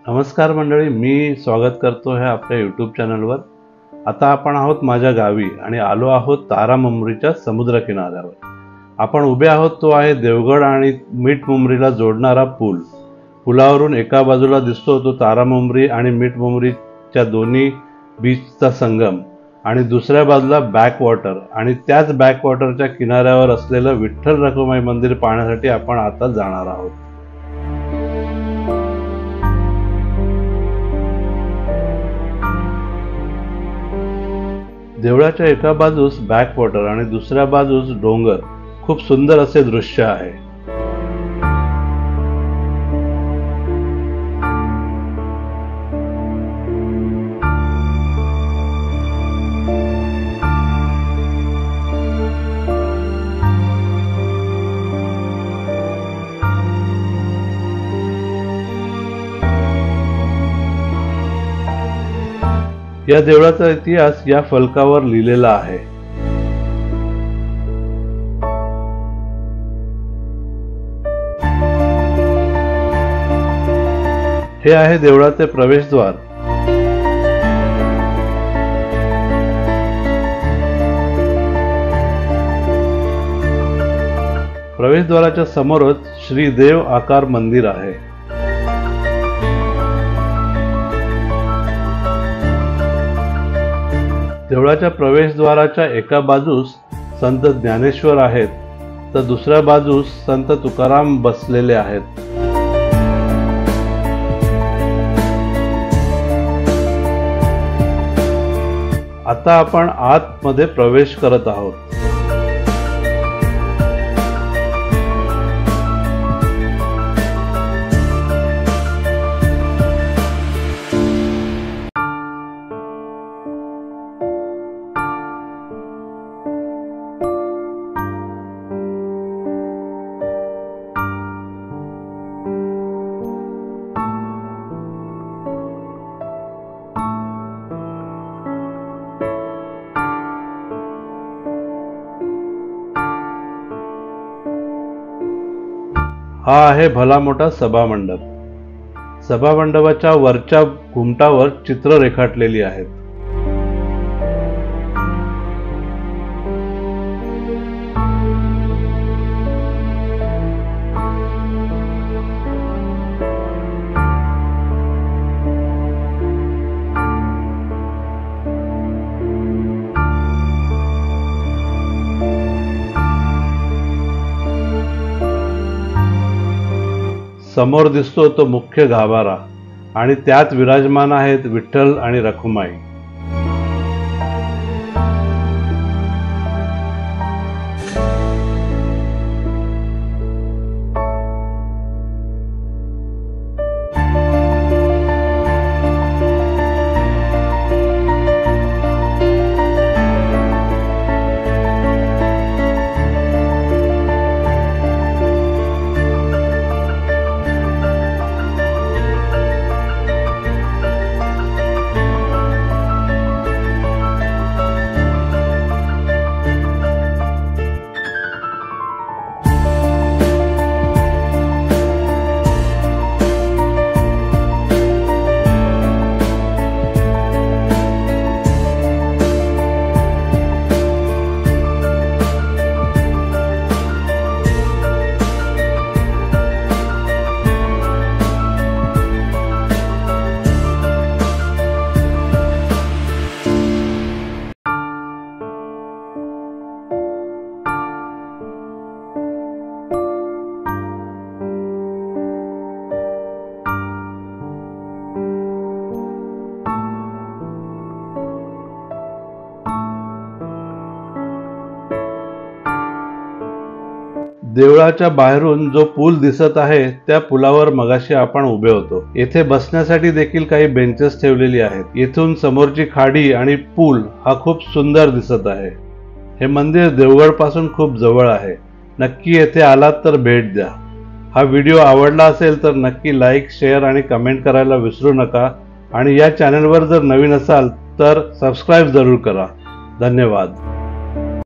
नमस्कार मंडळी, मी स्वागत करतो आहे आपल्या यूट्यूब चॅनलवर। आता आपण आहोत माझ्या गावी आणि आलो आहोत तारामंबरीच्या समुद्रकिनाऱ्यावर। आपण उभे आहोत तो आहे देवगड आणि मीठमुंबरीला जोडणारा पूल। पुलावरून एका बाजूला दिसतो तो तारामंबरी आणि मीठमुंबरीच्या दोन्ही बीचचा संगम आणि दुसऱ्या बाजूला बॅकवॉटर आणि त्याच बॅकवॉटरच्या किनाऱ्यावर असलेलं विठ्ठल रखुमाई मंदिर पाहण्यासाठी आपण आता जाणार आहोत। देवळाच्या एका बाजूस बॅकवॉटर आणि दुसऱ्या बाजूस डोंगर, खूप सुंदर असे दृश्य आहे। या देवळाचा इतिहास या फलकावर लिहिलेला आहे। हे आहे देवळाचे प्रवेशद्वार। प्रवेशद्वाराच्या समोरच श्री देव आकार मंदिर आहे। देवळाच्या प्रवेशद्वाराच्या एका बाजूस संत ज्ञानेश्वर आहेत तर दुसऱ्या बाजूस संत तुकाराम बसलेले आहेत। आता आपण आतमध्ये प्रवेश करत आहोत। हा आहे भला मोठा सभामंडप। सभामंडपाच्या वरच्या घुमटावर चित्र रेखाटलेली आहेत। समोर दिसतो तो मुख्य गाभारा आणि त्यात विराजमान आहेत विठ्ठल आणि रखुमाई। देवळाच्या बाहेरून जो पूल दिसत आहे त्या पुलावर मगाशी आपण उभे होतो। येथे बसण्यासाठी देखील काही बेंचेस ठेवलेली आहेत। येथून समोरची खाडी आणि पूल हा खूप सुंदर दिसत आहे। हे मंदिर देवगड पासून खूप जवळ आहे। नक्की येथे आलात तर भेट द्या। हा व्हिडिओ आवडला असेल तर नक्की लाईक, शेअर आणि कमेंट करायला विसरू नका आणि या चॅनलवर जर नवीन असाल तर सबस्क्राइब जरूर करा। धन्यवाद।